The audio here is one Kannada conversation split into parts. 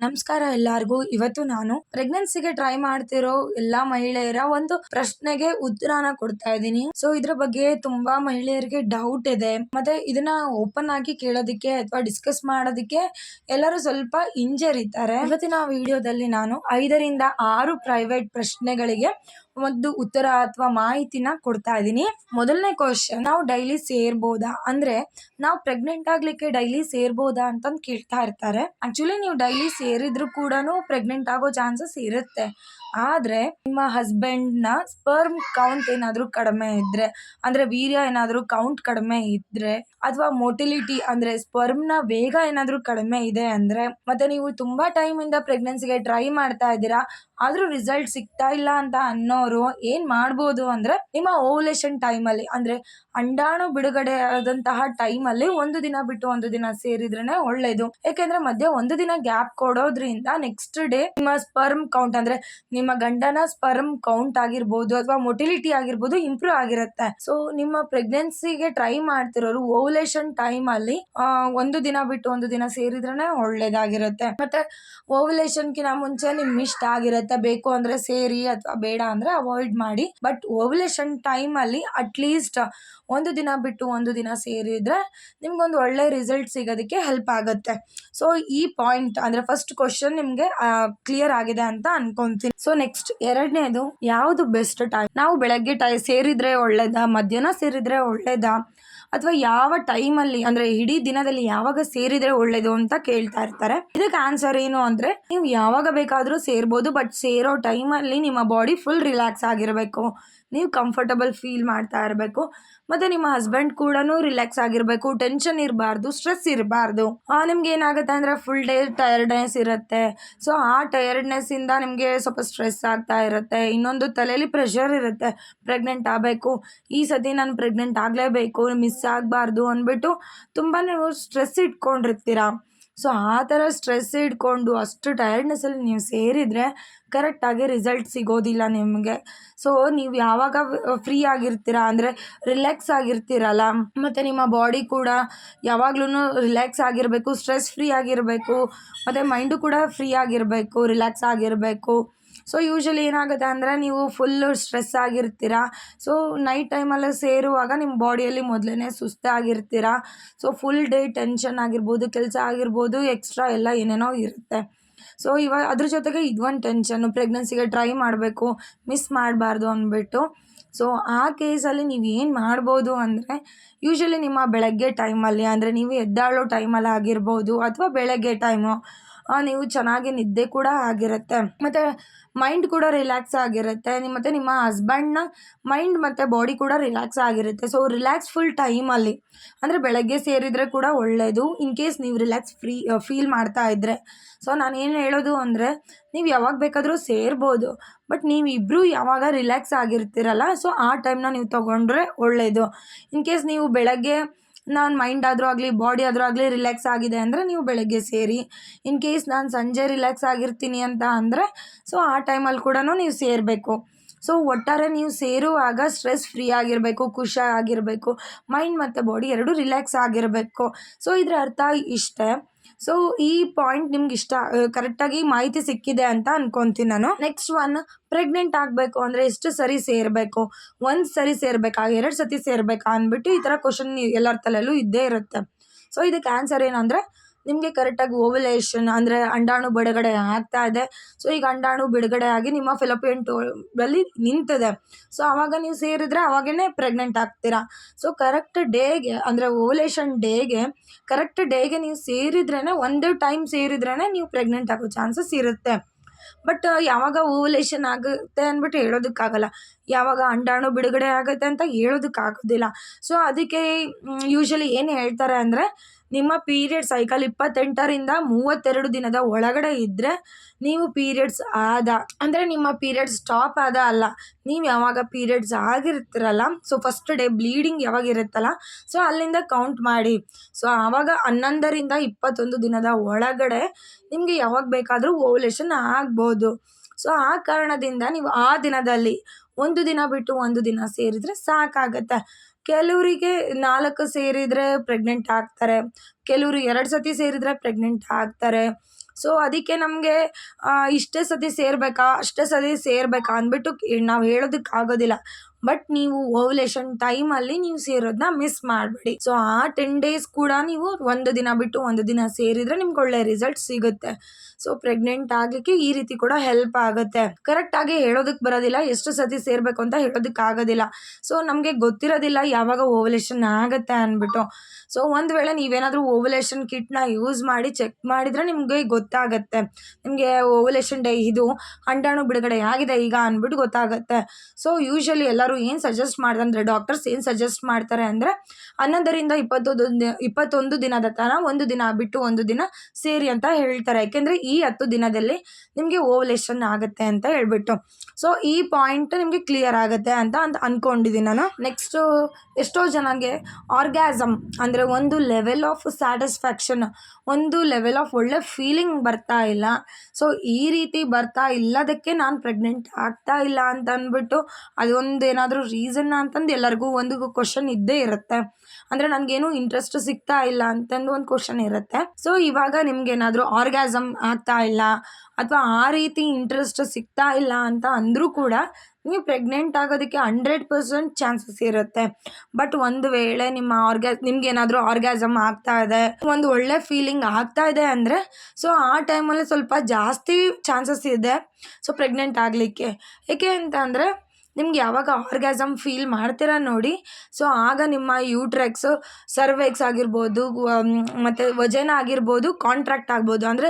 ನಮಸ್ಕಾರ ಎಲ್ಲರಿಗೂ. ಇವತ್ತು ನಾನು ಪ್ರೆಗ್ನೆನ್ಸಿಗೆ ಟ್ರೈ ಮಾಡ್ತಿರೋ ಎಲ್ಲಾ ಮಹಿಳೆಯರ ಒಂದು ಪ್ರಶ್ನೆಗೆ ಉತ್ತರನ ಕೊಡ್ತಾ ಇದ್ದೀನಿ. ಸೊ ಇದ್ರ ಬಗ್ಗೆ ತುಂಬಾ ಮಹಿಳೆಯರಿಗೆ ಡೌಟ್ ಇದೆ, ಮತ್ತೆ ಇದನ್ನ ಓಪನ್ ಆಗಿ ಕೇಳೋದಿಕ್ಕೆ ಅಥವಾ ಡಿಸ್ಕಸ್ ಮಾಡೋದಿಕ್ಕೆ ಎಲ್ಲರೂ ಸ್ವಲ್ಪ ಹಿಂಜರಿತಾರೆ. ಇವತ್ತಿನ ವಿಡಿಯೋದಲ್ಲಿ ನಾನು 5ರಿಂದ 6 ಪ್ರೈವೇಟ್ ಪ್ರಶ್ನೆಗಳಿಗೆ ಒಂದು ಉತ್ತರ ಅಥವಾ ಮಾಹಿತಿನ ಕೊಡ್ತಾ ಇದ್ದೀನಿ. ಮೊದಲನೇ ಕ್ವಶನ್, ನಾವು ಡೈಲಿ ಸೇರ್ಬೋದಾ? ಅಂದ್ರೆ ನಾವು ಪ್ರೆಗ್ನೆಂಟ್ ಆಗ್ಲಿಕ್ಕೆ ಡೈಲಿ ಸೇರ್ಬೋದಾ ಅಂತ ಕೇಳ್ತಾ ಇರ್ತಾರೆ. ಆಕ್ಚುಲಿ ನೀವು ಡೈಲಿ ಸೇರಿದ್ರು ಕೂಡ ಪ್ರೆಗ್ನೆಂಟ್ ಆಗೋ ಚಾನ್ಸಸ್ ಇರುತ್ತೆ. ಆದ್ರೆ ನಿಮ್ಮ ಹಸ್ಬೆಂಡ್ ನ ಸ್ಪರ್ಮ್ ಕೌಂಟ್ ಏನಾದ್ರೂ ಕಡಿಮೆ ಇದ್ರೆ, ಅಂದ್ರೆ ವೀರ್ಯ ಏನಾದ್ರೂ ಕೌಂಟ್ ಕಡಿಮೆ ಇದ್ರೆ, ಅಥವಾ ಮೊಟಿಲಿಟಿ ಅಂದ್ರೆ ಸ್ಪರ್ಮ್ ನ ವೇಗ ಏನಾದ್ರೂ ಕಡಿಮೆ ಇದೆ ಅಂದ್ರೆ, ಮತ್ತೆ ನೀವು ತುಂಬಾ ಟೈಮ್ ಇಂದ ಪ್ರೆಗ್ನೆನ್ಸಿಗೆ ಟ್ರೈ ಮಾಡ್ತಾ ಇದ್ದೀರಾ ಆದ್ರೂ ರಿಸಲ್ಟ್ ಸಿಗ್ತಾ ಇಲ್ಲ ಅಂತ ಅನ್ನೋರು ಏನ್ ಮಾಡ್ಬೋದು ಅಂದ್ರೆ, ನಿಮ್ಮ ಓವ್ಯುಲೇಷನ್ ಟೈಮ್ ಅಲ್ಲಿ ಅಂದ್ರೆ ಅಂಡಾಣು ಬಿಡುಗಡೆ ಆದಂತಹ ಟೈಮ್ ಅಲ್ಲಿ ಒಂದು ದಿನ ಬಿಟ್ಟು ಒಂದು ದಿನ ಸೇರಿದ್ರೇನೆ ಒಳ್ಳೇದು. ಯಾಕೆಂದ್ರೆ ಮಧ್ಯೆ ಒಂದು ದಿನ ಗ್ಯಾಪ್ ಕೊಡೋದ್ರಿಂದ ನೆಕ್ಸ್ಟ್ ಡೇ ನಿಮ್ಮ ಸ್ಪರ್ಮ್ ಕೌಂಟ್ ಅಂದ್ರೆ ನಿಮ್ಮ ಗಂಡನ ಸ್ಪರ್ಮ್ ಕೌಂಟ್ ಆಗಿರ್ಬೋದು ಅಥವಾ ಮೊಟಿಲಿಟಿ ಆಗಿರ್ಬೋದು ಇಂಪ್ರೂವ್ ಆಗಿರುತ್ತೆ. ಸೊ ನಿಮ್ಮ ಪ್ರೆಗ್ನೆನ್ಸಿಗೆ ಟ್ರೈ ಮಾಡ್ತಿರೋರು ಓವ್ಯುಲೇಷನ್ ಟೈಮ್ ಅಲ್ಲಿ ಒಂದು ದಿನ ಬಿಟ್ಟು ಒಂದು ದಿನ ಸೇರಿದ್ರೇನೆ ಒಳ್ಳೇದಾಗಿರುತ್ತೆ. ಮತ್ತೆ ಓವ್ಯುಲೇಷನ್ ಕಿಂತ ಮುಂಚೆ ನಿಮ್ ಇಷ್ಟ ಆಗಿರುತ್ತೆ, ಬೇಕು ಅಂದ್ರೆ ಸೇರಿ ಅಥವಾ ಬೇಡ ಅಂದ್ರೆ ಅವಾಯ್ಡ್ ಮಾಡಿ. ಬಟ್ ಓವ್ಯುಲೇಷನ್ ಟೈಮ್ ಅಲ್ಲಿ ಅಟ್ಲೀಸ್ಟ್ ಒಂದು ದಿನ ಬಿಟ್ಟು ಒಂದು ದಿನ ಸೇರಿದ್ರೆ ನಿಮ್ಗೊಂದು ಒಳ್ಳೆ ರಿಸಲ್ಟ್ ಸಿಗೋದಕ್ಕೆ ಹೆಲ್ಪ್ ಆಗುತ್ತೆ. ಸೊ ಈ ಪಾಯಿಂಟ್ ಅಂದ್ರೆ ಫಸ್ಟ್ ಕ್ವಶನ್ ನಿಮ್ಗೆ ಕ್ಲಿಯರ್ ಆಗಿದೆ ಅಂತ ಅನ್ಕೊಂತೀನಿ. ಸೊ ನೆಕ್ಸ್ಟ್ ಎರಡನೇದು, ಯಾವ್ದು ಬೆಸ್ಟ್ ಟೈಮ್? ನಾವು ಬೆಳಗ್ಗೆ ಸೇರಿದ್ರೆ ಒಳ್ಳೇದಾ, ಮಧ್ಯಾಹ್ನ ಸೇರಿದ್ರೆ ಒಳ್ಳೇದಾ, ಅಥವಾ ಯಾವ ಟೈಮ್ ಅಲ್ಲಿ ಅಂದ್ರೆ ಇಡೀ ದಿನದಲ್ಲಿ ಯಾವಾಗ ಸೇರಿದ್ರೆ ಒಳ್ಳೇದು ಅಂತ ಕೇಳ್ತಾ ಇರ್ತಾರೆ. ಇದಕ್ಕೆ ಆನ್ಸರ್ ಏನು ಅಂದ್ರೆ, ನೀವು ಯಾವಾಗ ಬೇಕಾದ್ರೂ ಸೇರ್ಬೋದು, ಬಟ್ ಸೇರೋ ಟೈಮ್ ಅಲ್ಲಿ ನಿಮ್ಮ ಬಾಡಿ ಫುಲ್ ರಿಲ್ಯಾಕ್ಸ್ ಆಗಿರ್ಬೇಕು, ನೀವು ಕಂಫರ್ಟಬಲ್ ಫೀಲ್ ಮಾಡ್ತಾ ಇರಬೇಕು, ಮತ್ತೆ ನಿಮ್ಮ ಹಸ್ಬೆಂಡ್ ಕೂಡ ರಿಲ್ಯಾಕ್ಸ್ ಆಗಿರ್ಬೇಕು, ಟೆನ್ಷನ್ ಇರಬಾರ್ದು, ಸ್ಟ್ರೆಸ್ ಇರಬಾರ್ದು. ನಿಮ್ಗೆ ಏನಾಗುತ್ತೆ ಅಂದ್ರೆ ಫುಲ್ ಡೇ ಟಯರ್ಡ್ನೆಸ್ ಇರುತ್ತೆ. ಸೊ ಆ ಟಯರ್ಡ್ನೆಸ್ ಇಂದ ನಿಮ್ಗೆ ಸ್ವಲ್ಪ ಸ್ಟ್ರೆಸ್ ಆಗ್ತಾ ಇರುತ್ತೆ. ಇನ್ನೊಂದು ತಲೆಯಲ್ಲಿ ಪ್ರೆಷರ್ ಇರುತ್ತೆ, ಪ್ರೆಗ್ನೆಂಟ್ ಆಗಬೇಕು, ಈ ಸತಿ ನಾನು ಪ್ರೆಗ್ನೆಂಟ್ ಆಗಲೇಬೇಕು, ಮಿಸ್ ಆಗಬಾರ್ದು ಅಂದ್ಬಿಟ್ಟು ತುಂಬಾ ನೀವು ಸ್ಟ್ರೆಸ್ ಇಟ್ಕೊಂಡಿರ್ತೀರಾ. ಸೊ ಆ ಥರ ಸ್ಟ್ರೆಸ್ ಇಟ್ಕೊಂಡು ಅಷ್ಟು ಟಯರ್ಡ್ನೆಸ್ಸಲ್ಲಿ ನೀವು ಸೇರಿದರೆ ಕರೆಕ್ಟಾಗಿ ರಿಸಲ್ಟ್ ಸಿಗೋದಿಲ್ಲ ನಿಮಗೆ. ಸೊ ನೀವು ಯಾವಾಗ ಫ್ರೀ ಆಗಿರ್ತೀರಾ ಅಂದರೆ ರಿಲ್ಯಾಕ್ಸ್ ಆಗಿರ್ತೀರಲ್ಲ, ಮತ್ತು ನಿಮ್ಮ ಬಾಡಿ ಕೂಡ ಯಾವಾಗ್ಲೂ ರಿಲ್ಯಾಕ್ಸ್ ಆಗಿರಬೇಕು, ಸ್ಟ್ರೆಸ್ ಫ್ರೀ ಆಗಿರಬೇಕು, ಮತ್ತು ಮೈಂಡು ಕೂಡ ಫ್ರೀ ಆಗಿರಬೇಕು, ರಿಲ್ಯಾಕ್ಸ್ ಆಗಿರಬೇಕು. ಸೊ ಯೂಶಲಿ ಏನಾಗುತ್ತೆ ಅಂದರೆ, ನೀವು ಫುಲ್ಲು ಸ್ಟ್ರೆಸ್ ಆಗಿರ್ತೀರಾ. ಸೊ ನೈಟ್ ಟೈಮಲ್ಲಿ ಸೇರುವಾಗ ನಿಮ್ಮ ಬಾಡಿಯಲ್ಲಿ ಮೊದಲೇ ಸುಸ್ತಾಗಿರ್ತೀರಾ. ಸೊ ಫುಲ್ ಡೇ ಟೆನ್ಷನ್ ಆಗಿರ್ಬೋದು, ಕೆಲಸ ಆಗಿರ್ಬೋದು, ಎಕ್ಸ್ಟ್ರಾ ಎಲ್ಲ ಏನೇನೋ ಇರುತ್ತೆ. ಸೊ ಇವಾಗ ಅದ್ರ ಜೊತೆಗೆ ಇದೊಂದು ಟೆನ್ಷನ್ನು, ಪ್ರೆಗ್ನೆನ್ಸಿಗೆ ಟ್ರೈ ಮಾಡಬೇಕು, ಮಿಸ್ ಮಾಡಬಾರ್ದು ಅಂದ್ಬಿಟ್ಟು. ಸೊ ಆ ಕೇಸಲ್ಲಿ ನೀವು ಏನು ಮಾಡ್ಬೋದು ಅಂದರೆ, ಯೂಶಲಿ ನಿಮ್ಮ ಬೆಳಗ್ಗೆ ಟೈಮಲ್ಲಿ ಅಂದರೆ ನೀವು ಎದ್ದಾಳೋ ಟೈಮಲ್ಲಿ ಆಗಿರ್ಬೋದು, ಅಥವಾ ಬೆಳಗ್ಗೆ ಟೈಮು ನೀವು ಚೆನ್ನಾಗಿ ನಿದ್ದೆ ಕೂಡ ಆಗಿರುತ್ತೆ, ಮತ್ತು ಮೈಂಡ್ ಕೂಡ ರಿಲ್ಯಾಕ್ಸ್ ಆಗಿರುತ್ತೆ, ಮತ್ತು ನಿಮ್ಮ ಹಸ್ಬೆಂಡ್ನ ಮೈಂಡ್ ಮತ್ತು ಬಾಡಿ ಕೂಡ ರಿಲ್ಯಾಕ್ಸ್ ಆಗಿರುತ್ತೆ. ಸೊ ರಿಲ್ಯಾಕ್ಸ್ಫುಲ್ ಟೈಮಲ್ಲಿ ಅಂದರೆ ಬೆಳಗ್ಗೆ ಸೇರಿದರೆ ಕೂಡ ಒಳ್ಳೆಯದು, ಇನ್ ಕೇಸ್ ನೀವು ರಿಲ್ಯಾಕ್ಸ್ ಫೀಲ್ ಮಾಡ್ತಾ ಇದ್ದರೆ. ಸೊ ನಾನು ಏನು ಹೇಳೋದು ಅಂದರೆ, ನೀವು ಯಾವಾಗ ಬೇಕಾದರೂ ಸೇರ್ಬೋದು, ಬಟ್ ನೀವು ಇಬ್ಬರು ಯಾವಾಗ ರಿಲ್ಯಾಕ್ಸ್ ಆಗಿರ್ತೀರಲ್ಲ, ಸೊ ಆ ಟೈಮ್ನ ನೀವು ತೊಗೊಂಡ್ರೆ ಒಳ್ಳೆಯದು. ಇನ್ ಕೇಸ್ ನೀವು ಬೆಳಗ್ಗೆ ನಾನು ಮೈಂಡ್ ಆದರೂ ಆಗಲಿ ಬಾಡಿ ಆದರೂ ಆಗಲಿ ರಿಲ್ಯಾಕ್ಸ್ ಆಗಿದೆ ಅಂದರೆ ನೀವು ಬೆಳಗ್ಗೆ ಸೇರಿ. ಇನ್ ಕೇಸ್ ನಾನು ಸಂಜೆ ರಿಲ್ಯಾಕ್ಸ್ ಆಗಿರ್ತೀನಿ ಅಂತ ಅಂದರೆ, ಸೊ ಆ ಟೈಮಲ್ಲಿ ಕೂಡ ನೀವು ಸೇರಬೇಕು. ಸೊ ಒಟ್ಟಾರೆ ನೀವು ಸೇರುವಾಗ ಸ್ಟ್ರೆಸ್ ಫ್ರೀ ಆಗಿರಬೇಕು, ಖುಷಿಯಾಗಿರಬೇಕು, ಮೈಂಡ್ ಮತ್ತು ಬಾಡಿ ಎರಡೂ ರಿಲ್ಯಾಕ್ಸ್ ಆಗಿರಬೇಕು. ಸೊ ಇದರ ಅರ್ಥ ಇಷ್ಟೇ. ಸೊ ಈ ಪಾಯಿಂಟ್ ನಿಮ್ಗೆ ಕರೆಕ್ಟಾಗಿ ಮಾಹಿತಿ ಸಿಕ್ಕಿದೆ ಅಂತ ಅನ್ಕೊತೀನಿ ನಾನು. ನೆಕ್ಸ್ಟ್ ಒನ್, ಪ್ರೆಗ್ನೆಂಟ್ ಆಗಬೇಕು ಅಂದರೆ ಎಷ್ಟು ಸರಿ ಸೇರಬೇಕು? ಒಂದು ಸರಿ ಸೇರಬೇಕಾ, 2 ಸತಿ ಸೇರಬೇಕಾ ಅಂದ್ಬಿಟ್ಟು ಈ ಥರ ಕ್ವಶನ್ ಎಲ್ಲರ ತಲೆಯಲ್ಲೂ ಇದ್ದೇ ಇರುತ್ತೆ. ಸೊ ಇದಕ್ಕೆ ಆನ್ಸರ್ ಏನಂದರೆ, ನಿಮಗೆ ಕರೆಕ್ಟಾಗಿ ಓವ್ಯುಲೇಷನ್ ಅಂದರೆ ಅಂಡಾಣು ಬಿಡುಗಡೆ ಆಗ್ತಾ ಇದೆ. ಸೊ ಈಗ ಅಂಡಾಣು ಬಿಡುಗಡೆ ಆಗಿ ನಿಮ್ಮ ಫೆಲೋಪಿಯನ್ ಟ್ಯೂಬಲ್ಲಿ ನಿಂತಿದೆ. ಸೊ ಆವಾಗ ನೀವು ಸೇರಿದ್ರೆ ಅವಾಗೇ ಪ್ರೆಗ್ನೆಂಟ್ ಆಗ್ತೀರಾ. ಸೊ ಕರೆಕ್ಟ್ ಡೇಗೆ ಅಂದರೆ ಓವ್ಯುಲೇಷನ್ ಡೇಗೆ ಕರೆಕ್ಟ್ ಡೇಗೆ ನೀವು ಸೇರಿದ್ರೇ, ಒಂದು ಟೈಮ್ ಸೇರಿದ್ರೇ ನೀವು ಪ್ರೆಗ್ನೆಂಟ್ ಆಗೋ ಚಾನ್ಸಸ್ ಇರುತ್ತೆ. ಬಟ್ ಯಾವಾಗ ಓವ್ಯುಲೇಷನ್ ಆಗುತ್ತೆ ಅಂದ್ಬಿಟ್ಟು ಹೇಳೋದಕ್ಕಾಗಲ್ಲ, ಯಾವಾಗ ಅಂಡಾಣು ಬಿಡುಗಡೆ ಆಗುತ್ತೆ ಅಂತ ಹೇಳೋದಕ್ಕಾಗೋದಿಲ್ಲ. ಸೊ ಅದಕ್ಕೆ ಯೂಶಲಿ ಏನು ಹೇಳ್ತಾರೆ ಅಂದರೆ, ನಿಮ್ಮ ಪೀರಿಯಡ್ ಸೈಕಲ್ 28ರಿಂದ 32 ದಿನದ ಒಳಗಡೆ ಇದ್ದರೆ ನೀವು ಪೀರಿಯಡ್ಸ್ ಆದ ಅಂದರೆ ನಿಮ್ಮ ಪೀರಿಯಡ್ಸ್ ಸ್ಟಾಪ್ ಆದ ಅಲ್ಲ, ನೀವು ಯಾವಾಗ ಪೀರಿಯಡ್ಸ್ ಆಗಿರ್ತೀರಲ್ಲ, ಸೊ ಫಸ್ಟ್ ಡೇ ಬ್ಲೀಡಿಂಗ್ ಯಾವಾಗ ಇರುತ್ತಲ್ಲ, ಸೊ ಅಲ್ಲಿಂದ ಕೌಂಟ್ ಮಾಡಿ. ಸೊ ಆವಾಗ 11ರಿಂದ 21 ದಿನದ ಒಳಗಡೆ ನಿಮಗೆ ಯಾವಾಗ ಬೇಕಾದರೂ ಓವ್ಯುಲೇಷನ್ ಆಗ್ಬೋದು. ಸೊ ಆ ಕಾರಣದಿಂದ ನೀವು ಆ ದಿನದಲ್ಲಿ ಒಂದು ದಿನ ಬಿಟ್ಟು ಒಂದು ದಿನ ಸೇರಿದರೆ ಸಾಕಾಗತ್ತೆ. ಕೆಲವರಿಗೆ 4 ಸೇರಿದರೆ ಪ್ರೆಗ್ನೆಂಟ್ ಆಗ್ತಾರೆ, ಕೆಲವರು 2 ಸತಿ ಸೇರಿದರೆ ಪ್ರೆಗ್ನೆಂಟ್ ಆಗ್ತಾರೆ. ಸೊ ಅದಕ್ಕೆ ನಮಗೆ ಇಷ್ಟೇ ಸತಿ ಸೇರಬೇಕಾ ಅಷ್ಟೇ ಸತಿ ಸೇರಬೇಕಾ ಅಂದ್ಬಿಟ್ಟು ನಾವು ಹೇಳೋದಕ್ಕಾಗೋದಿಲ್ಲ. ಬಟ್ ನೀವು ಓವ್ಯುಲೇಷನ್ ಟೈಮಲ್ಲಿ ನೀವು ಸೇರೋದನ್ನ ಮಿಸ್ ಮಾಡಬೇಡಿ. ಸೊ ಆ 10 ಡೇಸ್ ಕೂಡ ನೀವು ಒಂದು ದಿನ ಬಿಟ್ಟು ಒಂದು ದಿನ ಸೇರಿದರೆ ನಿಮ್ಗೆ ಒಳ್ಳೆ ರಿಸಲ್ಟ್ ಸಿಗುತ್ತೆ. ಸೊ ಪ್ರೆಗ್ನೆಂಟ್ ಆಗಲಿಕ್ಕೆ ಈ ರೀತಿ ಕೂಡ ಹೆಲ್ಪ್ ಆಗುತ್ತೆ. ಕರೆಕ್ಟಾಗಿ ಹೇಳೋದಕ್ಕೆ ಬರೋದಿಲ್ಲ, ಎಷ್ಟು ಸತಿ ಸೇರಬೇಕು ಅಂತ ಹೇಳೋದಕ್ಕಾಗೋದಿಲ್ಲ. ಸೊ ನಮಗೆ ಗೊತ್ತಿರೋದಿಲ್ಲ ಯಾವಾಗ ಓವ್ಯುಲೇಷನ್ ಆಗುತ್ತೆ ಅಂದ್ಬಿಟ್ಟು. ಸೊ ಒಂದು ವೇಳೆ ನೀವೇನಾದರೂ ಓವ್ಯುಲೇಷನ್ ಕಿಟ್ನ ಯೂಸ್ ಮಾಡಿ ಚೆಕ್ ಮಾಡಿದರೆ ನಿಮಗೆ ಗೊತ್ತಾಗುತ್ತೆ. ನಿಮಗೆ ಓವ್ಯುಲೇಷನ್ ಡೇ ಇದು ಅಂಡಾಣು ಬಿಡುಗಡೆ ಆಗಿದೆ ಈಗ ಅಂದ್ಬಿಟ್ಟು ಗೊತ್ತಾಗುತ್ತೆ. ಸೊ ಯೂಶಲಿ ಎಲ್ಲರೂ ಏನು ಸಜೆಸ್ಟ್ ಮಾಡ್ತಾರೆ ಅಂದರೆ, ಡಾಕ್ಟರ್ಸ್ ಏನು ಸಜೆಸ್ಟ್ ಮಾಡ್ತಾರೆ ಅಂದರೆ 11ರಿಂದ 21 ದಿನದ ತನಕ ಒಂದು ದಿನ ಬಿಟ್ಟು ಒಂದು ದಿನ ಸೇರಿ ಅಂತ ಹೇಳ್ತಾರೆ. ಯಾಕೆಂದರೆ ಈ 10 ದಿನದಲ್ಲಿ ನಿಮಗೆ ಓವ್ಯುಲೇಷನ್ ಆಗುತ್ತೆ ಅಂತ ಹೇಳ್ಬಿಟ್ಟು. ಸೊ ಈ ಪಾಯಿಂಟ್ ನಿಮಗೆ ಕ್ಲಿಯರ್ ಆಗುತ್ತೆ ಅಂತ ಅಂದ್ಕೊಂಡಿದ್ದೀನಿ ನಾನು. ನೆಕ್ಸ್ಟು ಎಷ್ಟೋ ಜನಗೆ ಆರ್ಗ್ಯಾಸಮ್ ಅಂದರೆ ಒಂದು ಲೆವೆಲ್ ಆಫ್ ಸ್ಯಾಟಿಸ್ಫ್ಯಾಕ್ಷನ್, ಒಂದು ಲೆವೆಲ್ ಆಫ್ ಒಳ್ಳೆ ಫೀಲಿಂಗ್ ಬರ್ತಾ ಇಲ್ಲ. ಸೊ ಈ ರೀತಿ ಬರ್ತಾ ಇಲ್ಲದಕ್ಕೆ ನಾನು ಪ್ರೆಗ್ನೆಂಟ್ ಆಗ್ತಾ ಇಲ್ಲ ಅಂತ ಅಂದ್ಬಿಟ್ಟು ಅದೊಂದು ಏನಾದರೂ ರೀಸನ್ನ ಅಂತಂದು ಎಲ್ಲರಿಗೂ ಒಂದು ಕ್ವಶನ್ ಇದ್ದೇ ಇರುತ್ತೆ. ಅಂದರೆ ನನಗೇನು ಇಂಟ್ರೆಸ್ಟ್ ಸಿಗ್ತಾ ಇಲ್ಲ ಅಂತಂದು ಒಂದು ಕ್ವಶನ್ ಇರುತ್ತೆ. ಸೊ ಇವಾಗ ನಿಮ್ಗೇನಾದರೂ ಆರ್ಗ್ಯಾಸಮ್ ಆಗ್ತಾ ಇಲ್ಲ ಅಥವಾ ಆ ರೀತಿ ಇಂಟ್ರೆಸ್ಟ್ ಸಿಗ್ತಾ ಇಲ್ಲ ಅಂತ ಅಂದರೂ ಕೂಡ ನೀವು ಪ್ರೆಗ್ನೆಂಟ್ ಆಗೋದಕ್ಕೆ 100% ಚಾನ್ಸಸ್ ಇರುತ್ತೆ. ಬಟ್ ಒಂದು ವೇಳೆ ನಿಮ್ಗೇನಾದರೂ ಆರ್ಗ್ಯಾಸಮ್ ಆಗ್ತಾ ಇದೆ, ಒಂದು ಒಳ್ಳೆ ಫೀಲಿಂಗ್ ಆಗ್ತಾ ಇದೆ ಅಂದರೆ ಸೊ ಆ ಟೈಮಲ್ಲಿ ಸ್ವಲ್ಪ ಜಾಸ್ತಿ ಚಾನ್ಸಸ್ ಇದೆ ಸೊ ಪ್ರೆಗ್ನೆಂಟ್ ಆಗಲಿಕ್ಕೆ. ಏಕೆ ಅಂತ ಅಂದರೆ ನಿಮ್ಗೆ ಯಾವಾಗ ಆರ್ಗ್ಯಾಸಮ್ ಫೀಲ್ ಮಾಡ್ತೀರಾ ನೋಡಿ, ಸೊ ಆಗ ನಿಮ್ಮ ಯೂಟ್ರೆಕ್ಸ್, ಸರ್ವೆಕ್ಸ್ ಆಗಿರ್ಬೋದು ಮತ್ತು ವಜನ ಆಗಿರ್ಬೋದು ಕಾಂಟ್ರಾಕ್ಟ್ ಆಗ್ಬೋದು, ಅಂದರೆ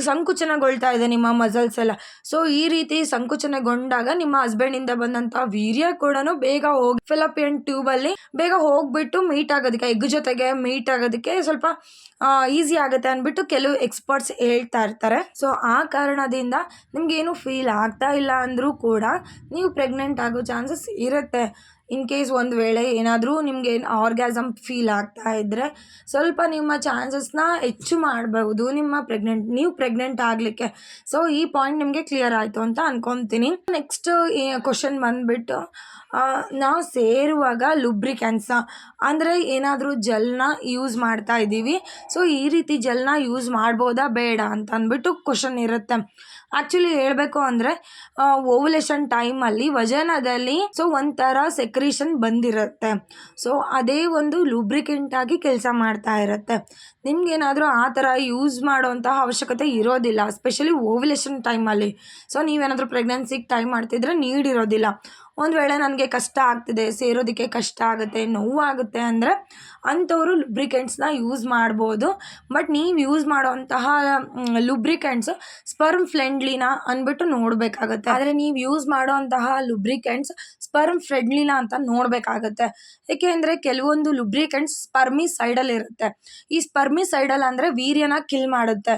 ಸಂಕುಚನಗೊಳ್ತಾ ಇದೆ ನಿಮ್ಮ ಮಸಲ್ಸ್ ಎಲ್ಲ. ಸೊ ಈ ರೀತಿ ಸಂಕುಚನಗೊಂಡಾಗ ನಿಮ್ಮ ಹಸ್ಬೆಂಡಿಂದ ಬಂದಂಥ ವೀರ್ಯ ಕೂಡ ಬೇಗ ಹೋಗಿ ಫಿಲಪಿಯನ್ ಟ್ಯೂಬಲ್ಲಿ ಬೇಗ ಹೋಗ್ಬಿಟ್ಟು ಮೀಟ್ ಆಗೋದಕ್ಕೆ, ಎಗ್ ಜೊತೆಗೆ ಮೀಟ್ ಆಗೋದಕ್ಕೆ ಸ್ವಲ್ಪ ಈಸಿ ಆಗುತ್ತೆ ಅಂದ್ಬಿಟ್ಟು ಕೆಲವು ಎಕ್ಸ್ಪರ್ಟ್ಸ್ ಹೇಳ್ತಾ ಇರ್ತಾರೆ. ಸೊ ಆ ಕಾರಣದಿಂದ ನಿಮಗೇನು ಫೀಲ್ ಆಗ್ತಾ ಇಲ್ಲ ಅಂದರೂ ಕೂಡ ನೀವು ಪ್ರೆಗ್ನೆಂಟ್ ಆಗೋ ಚಾನ್ಸಸ್ ಇರುತ್ತೆ. ಇನ್ ಕೇಸ್ ಒಂದು ವೇಳೆ ಏನಾದರೂ ನಿಮಗೆ ಆರ್ಗ್ಯಾಸಮ್ ಫೀಲ್ ಆಗ್ತಾ ಇದ್ದರೆ ಸ್ವಲ್ಪ ನಿಮ್ಮ ಚಾನ್ಸಸ್ನ ಹೆಚ್ಚು ಮಾಡಬಹುದು ನೀವು ಪ್ರೆಗ್ನೆಂಟ್ ಆಗಲಿಕ್ಕೆ. ಸೊ ಈ ಪಾಯಿಂಟ್ ನಿಮಗೆ ಕ್ಲಿಯರ್ ಆಯಿತು ಅಂತ ಅಂದ್ಕೊತೀನಿ. ನೆಕ್ಸ್ಟ್ ಕ್ವಶನ್ ಬಂದುಬಿಟ್ಟು, ನಾವು ಸೇರುವಾಗ ಲುಬ್ರಿಕೆಂಟ್ಸ ಅಂದರೆ ಏನಾದರೂ ಜೆಲ್ನ ಯೂಸ್ ಮಾಡ್ತಾ ಇದ್ದೀವಿ, ಸೊ ಈ ರೀತಿ ಜೆಲ್ನ ಯೂಸ್ ಮಾಡ್ಬೋದಾ ಬೇಡ ಅಂತ ಅಂದ್ಬಿಟ್ಟು ಕ್ವಶನ್ ಇರುತ್ತೆ. ಆ್ಯಕ್ಚುಲಿ ಹೇಳಬೇಕು ಅಂದರೆ ಓವ್ಯುಲೇಷನ್ ಟೈಮಲ್ಲಿ ವಜನದಲ್ಲಿ ಸೊ ಒಂಥರ ಸೆಕ್ರೀಷನ್ ಬಂದಿರುತ್ತೆ. ಸೊ ಅದೇ ಒಂದು ಲೂಬ್ರಿಕೆಂಟ್ ಆಗಿ ಕೆಲಸ ಮಾಡ್ತಾ ಇರುತ್ತೆ. ನಿಮ್ಗೇನಾದರೂ ಆ ಥರ ಯೂಸ್ ಮಾಡೋವಂತಹ ಅವಶ್ಯಕತೆ ಇರೋದಿಲ್ಲ, ಎಸ್ಪೆಷಲಿ ಓವ್ಯುಲೇಷನ್ ಟೈಮಲ್ಲಿ. ಸೊ ನೀವೇನಾದರೂ ಪ್ರೆಗ್ನೆನ್ಸಿಗೆ ಟೈಮ್ ಮಾಡ್ತಿದ್ರೆ ನೀಡಿರೋದಿಲ್ಲ. ಒಂದು ವೇಳೆ ನನಗೆ ಕಷ್ಟ ಆಗ್ತಿದೆ, ಸೇರೋದಕ್ಕೆ ಕಷ್ಟ ಆಗುತ್ತೆ, ನೋವಾಗುತ್ತೆ ಅಂದರೆ ಅಂಥವರು ಲುಬ್ರಿಕೆಂಟ್ಸ್ನ ಯೂಸ್ ಮಾಡ್ಬೋದು. ಬಟ್ ನೀವು ಯೂಸ್ ಮಾಡೋವಂತಹ ಲುಬ್ರಿಕೆಂಟ್ಸ್ ಸ್ಪರ್ಮ್ ಫ್ರೆಂಡ್ಲಿನಾ ಅಂದ್ಬಿಟ್ಟು ನೋಡಬೇಕಾಗತ್ತೆ. ಆದರೆ ನೀವು ಯೂಸ್ ಮಾಡೋವಂತಹ ಲುಬ್ರಿಕೆಂಟ್ಸ್ ಸ್ಪರ್ಮ್ ಫ್ರೆಂಡ್ಲಿನಾ ಅಂತ ನೋಡಬೇಕಾಗತ್ತೆ. ಏಕೆಂದರೆ ಕೆಲವೊಂದು ಲುಬ್ರಿಕೆಂಟ್ಸ್ ಸ್ಪರ್ಮಿಸೈಡಲ್ ಇರುತ್ತೆ. ಈ ಸ್ಪರ್ಮಿಸೈಡಲ್ ಅಂದರೆ ವೀರ್ಯನ ಕಿಲ್ ಮಾಡುತ್ತೆ.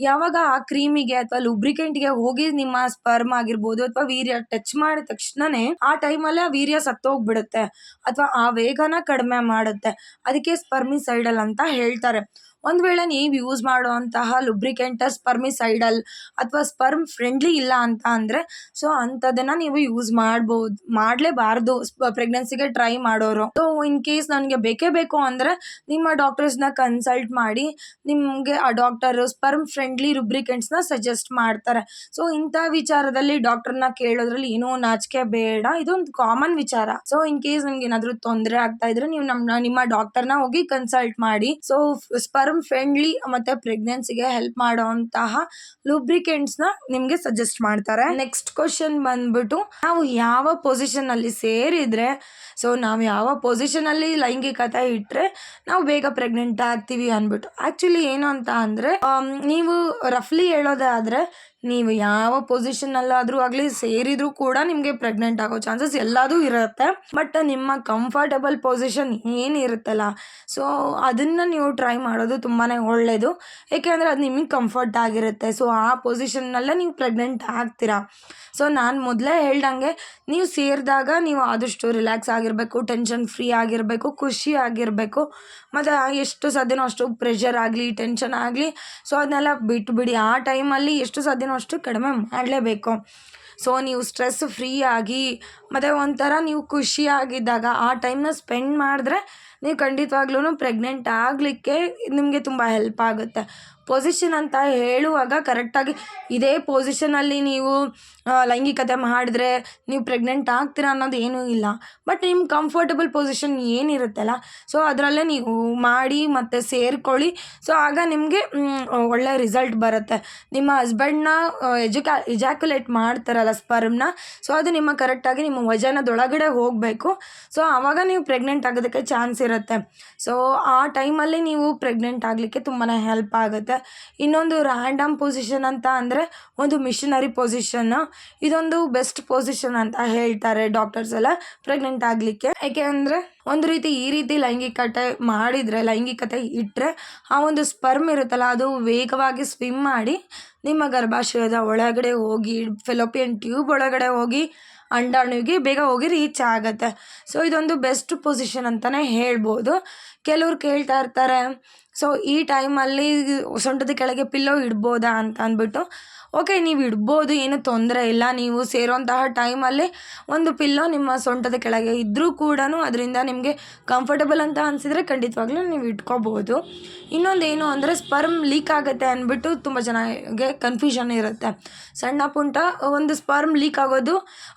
ಯಾವಾಗ ಆ ಕ್ರೀಮಿಗೆ ಅಥವಾ ಲುಬ್ರಿಕೆಂಟ್ಗೆ ಹೋಗಿ ನಿಮ್ಮ ಸ್ಪರ್ಮ್ ಆಗಿರ್ಬೋದು ಅಥವಾ ವೀರ್ಯ ಟಚ್ ಮಾಡಿದ ತಕ್ಷಣವೇ ಆ ಟೈಮಲ್ಲೇ ಆ ವೀರ್ಯ ಸತ್ತೋಗ್ಬಿಡುತ್ತೆ ಅಥವಾ ಆ ವೇಗನ ಕಡಿಮೆ ಮಾಡುತ್ತೆ. ಅದಕ್ಕೆ ಸ್ಪರ್ಮಿಸೈಡಲ್ ಅಂತ ಹೇಳ್ತಾರೆ. ಒಂದು ವೇಳೆ ನೀವು ಯೂಸ್ ಮಾಡುವಂತಹ ಲುಬ್ರಿಕೆಂಟ್ ಸ್ಪರ್ಮಿಸೈಡಲ್ ಅಥವಾ ಸ್ಪರ್ಮ್ ಫ್ರೆಂಡ್ಲಿ ಇಲ್ಲ ಅಂತ ಅಂದರೆ ಸೊ ಅಂಥದ್ದನ್ನು ನೀವು ಯೂಸ್ ಮಾಡಲೇಬಾರ್ದು ಪ್ರೆಗ್ನೆನ್ಸಿಗೆ ಟ್ರೈ ಮಾಡೋರು. ಸೊ ಇನ್ ಕೇಸ್ ನನಗೆ ಬೇಕೇ ಬೇಕು ಅಂದರೆ ನಿಮ್ಮ ಡಾಕ್ಟರ್ಸ್ನ ಕನ್ಸಲ್ಟ್ ಮಾಡಿ ನಿಮಗೆ ಆ ಡಾಕ್ಟರು ಸ್ಪರ್ಮ್ ಫ್ರೆಂಡ್ಲಿ ಲುಬ್ರಿಕೆಂಟ್ಸ್ನ ಸಜೆಸ್ಟ್ ಮಾಡ್ತಾರೆ. ಸೊ ಇಂಥ ವಿಚಾರದಲ್ಲಿ ಡಾಕ್ಟರ್ನ ಕೇಳೋದ್ರಲ್ಲಿ ಏನೋ ನಾಚಿಕೆ ಬೇಡ, ಇದೊಂದು ಕಾಮನ್ ವಿಚಾರ. ಸೊ ಇನ್ ಕೇಸ್ ನಿಮ್ಗೆ ಏನಾದರೂ ತೊಂದರೆ ಆಗ್ತಾ ಇದ್ರೆ ನೀವು ನಿಮ್ಮ ಡಾಕ್ಟರ್ನ ಹೋಗಿ ಕನ್ಸಲ್ಟ್ ಮಾಡಿ. ಸೊ ಸ್ಪರ್ಮ್ ಫ್ರೆಂಡ್ಲಿ ಮತ್ತೆ ಪ್ರೆಗ್ನೆನ್ಸಿಗೆ ಹೆಲ್ಪ್ ಮಾಡುವಂತಹ ಲೂಬ್ರಿಕೆಂಟ್ಸ್ನ ನಿಮಗೆ ಸಜೆಸ್ಟ್ ಮಾಡ್ತಾರೆ. ನೆಕ್ಸ್ಟ್ ಕ್ವಶನ್ ಬಂದ್ಬಿಟ್ಟು, ನಾವು ಯಾವ ಪೊಸಿಷನ್ ಅಲ್ಲಿ ಸೇರಿದ್ರೆ, ಸೊ ನಾವು ಯಾವ ಪೊಸಿಷನ್ ಅಲ್ಲಿ ಲೈಂಗಿಕತೆ ಇಟ್ಟರೆ ನಾವು ಬೇಗ ಪ್ರೆಗ್ನೆಂಟ್ ಆಗ್ತೀವಿ ಅಂದ್ಬಿಟ್ಟು. ಆ್ಯಕ್ಚುಲಿ ಏನು ಅಂತ ಅಂದರೆ ನೀವು ರಫ್ಲಿ ಹೇಳೋದಾದರೆ ನೀವು ಯಾವ ಪೊಸಿಷನ್ನಲ್ಲಾದರೂ ಆಗಲಿ ಸೇರಿದರೂ ಕೂಡ ನಿಮಗೆ ಪ್ರೆಗ್ನೆಂಟ್ ಆಗೋ ಚಾನ್ಸಸ್ ಎಲ್ಲದೂ ಇರುತ್ತೆ. ಬಟ್ ನಿಮ್ಮ ಕಂಫರ್ಟಬಲ್ ಪೊಸಿಷನ್ ಏನಿರುತ್ತಲ್ಲ ಸೊ ಅದನ್ನು ನೀವು ಟ್ರೈ ಮಾಡೋದು ತುಂಬಾ ಒಳ್ಳೆಯದು. ಏಕೆಂದರೆ ಅದು ನಿಮಗೆ ಕಂಫರ್ಟ್ ಆಗಿರುತ್ತೆ. ಸೊ ಆ ಪೊಸಿಷನ್ನಲ್ಲೇ ನೀವು ಪ್ರೆಗ್ನೆಂಟ್ ಆಗ್ತೀರಾ. ಸೊ ನಾನು ಮೊದಲೇ ಹೇಳ್ದಂಗೆ ನೀವು ಸೇರಿದಾಗ ನೀವು ಆದಷ್ಟು ರಿಲ್ಯಾಕ್ಸ್ ಆಗಿರಬೇಕು, ಟೆನ್ಷನ್ ಫ್ರೀ ಆಗಿರಬೇಕು, ಖುಷಿ ಆಗಿರಬೇಕು. ಮತ್ತು ಎಷ್ಟು ಸಾಧ್ಯನೋ ಅಷ್ಟು ಪ್ರೆಷರ್ ಆಗಲಿ ಟೆನ್ಷನ್ ಆಗಲಿ ಸೊ ಅದನ್ನೆಲ್ಲ ಬಿಟ್ಟುಬಿಡಿ. ಆ ಟೈಮಲ್ಲಿ ಎಷ್ಟು ಸಾಧ್ಯನೋ ಅಷ್ಟು ಕಡಿಮೆ ಮಾಡಲೇಬೇಕು. ಸೊ ನೀವು ಸ್ಟ್ರೆಸ್ ಫ್ರೀ ಆಗಿ ಮತ್ತು ಒಂಥರ ನೀವು ಖುಷಿಯಾಗಿದ್ದಾಗ ಆ ಟೈಮ್ನ ಸ್ಪೆಂಡ್ ಮಾಡಿದ್ರೆ ನೀವು ಖಂಡಿತವಾಗ್ಲೂ ಪ್ರೆಗ್ನೆಂಟ್ ಆಗಲಿಕ್ಕೆ ನಿಮಗೆ ತುಂಬ ಹೆಲ್ಪ್ ಆಗುತ್ತೆ. ಪೊಸಿಷನ್ ಅಂತ ಹೇಳುವಾಗ ಕರೆಕ್ಟಾಗಿ ಇದೇ ಪೊಸಿಷನಲ್ಲಿ ನೀವು ಲೈಂಗಿಕತೆ ಮಾಡಿದ್ರೆ ನೀವು ಪ್ರೆಗ್ನೆಂಟ್ ಆಗ್ತೀರಾ ಅನ್ನೋದು ಏನೂ ಇಲ್ಲ. ಬಟ್ ನಿಮ್ಮ ಕಂಫರ್ಟಬಲ್ ಪೊಸಿಷನ್ ಏನಿರುತ್ತಲ್ಲ, ಸೊ ಅದರಲ್ಲೇ ನೀವು ಮಾಡಿ ಮತ್ತು ಸೇರ್ಕೊಳ್ಳಿ. ಸೊ ಆಗ ನಿಮಗೆ ಒಳ್ಳೆ ರಿಸಲ್ಟ್ ಬರುತ್ತೆ. ನಿಮ್ಮ ಹಸ್ಬೆಂಡ್ನ ಇಜಾಕ್ಯುಲೇಟ್ ಮಾಡ್ತಾರಲ್ಲ ಸ್ಪರ್ಮ್ನ, ಸೊ ಅದು ನಿಮ್ಮ ಕರೆಕ್ಟಾಗಿ ನಿಮ್ಮ ವಜನದೊಳಗಡೆ ಹೋಗಬೇಕು. ಸೊ ಆವಾಗ ನೀವು ಪ್ರೆಗ್ನೆಂಟ್ ಆಗೋದಕ್ಕೆ ಚಾನ್ಸ್ ಇರುತ್ತೆ. ಸೊ ಆ ಟೈಮಲ್ಲಿ ನೀವು ಪ್ರೆಗ್ನೆಂಟ್ ಆಗಲಿಕ್ಕೆ ತುಂಬಾ ಹೆಲ್ಪ್ ಆಗುತ್ತೆ. ಇನ್ನೊಂದು ರ್ಯಾಂಡಮ್ ಪೊಸಿಷನ್ ಅಂತ ಅಂದರೆ ಒಂದು ಮಿಷನರಿ ಪೊಸಿಷನ್ನು. ಇದೊಂದು ಬೆಸ್ಟ್ ಪೊಸಿಷನ್ ಅಂತ ಹೇಳ್ತಾರೆ ಡಾಕ್ಟರ್ಸ್ ಎಲ್ಲ ಪ್ರೆಗ್ನೆಂಟ್ ಆಗಲಿಕ್ಕೆ. ಯಾಕೆ ಅಂದರೆ ಒಂದು ರೀತಿ ಈ ರೀತಿ ಲೈಂಗಿಕತೆ ಇಟ್ಟರೆ ಆ ಒಂದು ಸ್ಪರ್ಮ್ ಇರುತ್ತಲ್ಲ, ಅದು ವೇಗವಾಗಿ ಸ್ವಿಮ್ ಮಾಡಿ ನಿಮ್ಮ ಗರ್ಭಾಶಯದ ಒಳಗಡೆ ಹೋಗಿ ಫೆಲೋಪಿಯನ್ ಟ್ಯೂಬ್ ಒಳಗಡೆ ಹೋಗಿ ಅಂಡಾಣುವಿಗೆ ಬೇಗ ಹೋಗಿ ರೀಚ್ ಆಗುತ್ತೆ. ಸೊ ಇದೊಂದು ಬೆಸ್ಟ್ ಪೊಸಿಷನ್ ಅಂತಲೇ ಹೇಳ್ಬೋದು. ಕೆಲವ್ರು ಕೇಳ್ತಾ ಇರ್ತಾರೆ, ಸೊ ಈ ಟೈಮಲ್ಲಿ ಸೊಂಟದ ಕೆಳಗೆ ಪಿಲ್ಲೋ ಇಡ್ಬೋದಾ ಅಂತ ಅಂದ್ಬಿಟ್ಟು. ಓಕೆ, ನೀವು ಇಡ್ಬೋದು, ಏನು ತೊಂದರೆ ಇಲ್ಲ. ನೀವು ಸೇರೋಂತಹ ಟೈಮಲ್ಲಿ ಒಂದು ಪಿಲ್ಲೋ ನಿಮ್ಮ ಸೊಂಟದ ಕೆಳಗೆ ಇದ್ದರೂ ಕೂಡ ಅದರಿಂದ ನಿಮಗೆ ಕಂಫರ್ಟಬಲ್ ಅಂತ ಅನಿಸಿದರೆ ಖಂಡಿತವಾಗ್ಲೂ ನೀವು ಇಟ್ಕೋಬೋದು. ಇನ್ನೊಂದೇನು ಅಂದರೆ ಸ್ಪರ್ಮ್ ಲೀಕ್ ಆಗುತ್ತೆ ಅಂದ್ಬಿಟ್ಟು ತುಂಬ ಜನಗೆ ಕನ್ಫ್ಯೂಷನ್ ಇರುತ್ತೆ. ಸಣ್ಣ ಪುಟ್ಟ ಒಂದು ಸ್ಪರ್ಮ್ ಲೀಕ್ ಆಗೋದು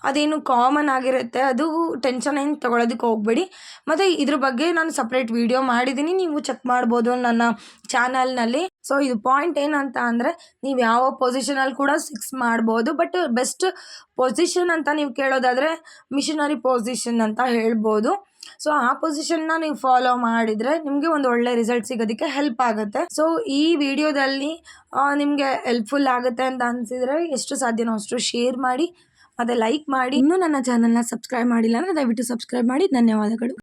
ಅದೇನು ಕಾಮನ್ ಆಗಿರುತ್ತೆ, ಅದು ಟೆನ್ಷನ್ ಏನು ತೊಗೊಳೋದಕ್ಕೆ ಹೋಗಬೇಡಿ. ಮತ್ತು ಇದ್ರ ಬಗ್ಗೆ ನಾನು ಸಪ್ರೇಟ್ ವಿಡಿಯೋ ಮಾಡಿದ್ದೀನಿ, ನೀವು ಚೆಕ್ ಮಾಡ್ಬೋದು ನನ್ನ ಚಾನಲ್ನಲ್ಲಿ. ಸೊ ಇದು ಪಾಯಿಂಟ್ ಏನಂತ ಅಂದರೆ ನೀವು ಯಾವ ಪೊಸಿಷನಲ್ಲಿ ಕೂಡ ಸಿಕ್ಸ್ ಮಾಡ್ಬೋದು. ಬಟ್ ಬೆಸ್ಟ್ ಪೊಸಿಷನ್ ಅಂತ ನೀವು ಕೇಳೋದಾದರೆ ಮಿಷನರಿ ಪೊಸಿಷನ್ ಅಂತ ಹೇಳ್ಬೋದು. ಸೊ ಆ ಪೊಸಿಷನ್ನ ನೀವು ಫಾಲೋ ಮಾಡಿದರೆ ನಿಮಗೆ ಒಂದು ಒಳ್ಳೆ ರಿಸಲ್ಟ್ ಸಿಗೋದಕ್ಕೆ ಹೆಲ್ಪ್ ಆಗುತ್ತೆ. ಸೊ ಈ ವಿಡಿಯೋದಲ್ಲಿ ನಿಮಗೆ ಹೆಲ್ಪ್ಫುಲ್ ಆಗುತ್ತೆ ಅಂತ ಅನಿಸಿದರೆ ಎಷ್ಟು ಸಾಧ್ಯನೋ ಅಷ್ಟು ಶೇರ್ ಮಾಡಿ ಮತ್ತು ಲೈಕ್ ಮಾಡಿ. ಇನ್ನೂ ನನ್ನ ಚಾನಲ್ನ ಸಬ್ಸ್ಕ್ರೈಬ್ ಮಾಡಿಲ್ಲ ಅಂದರೆ ದಯವಿಟ್ಟು ಸಬ್ಸ್ಕ್ರೈಬ್ ಮಾಡಿ. ಧನ್ಯವಾದಗಳು.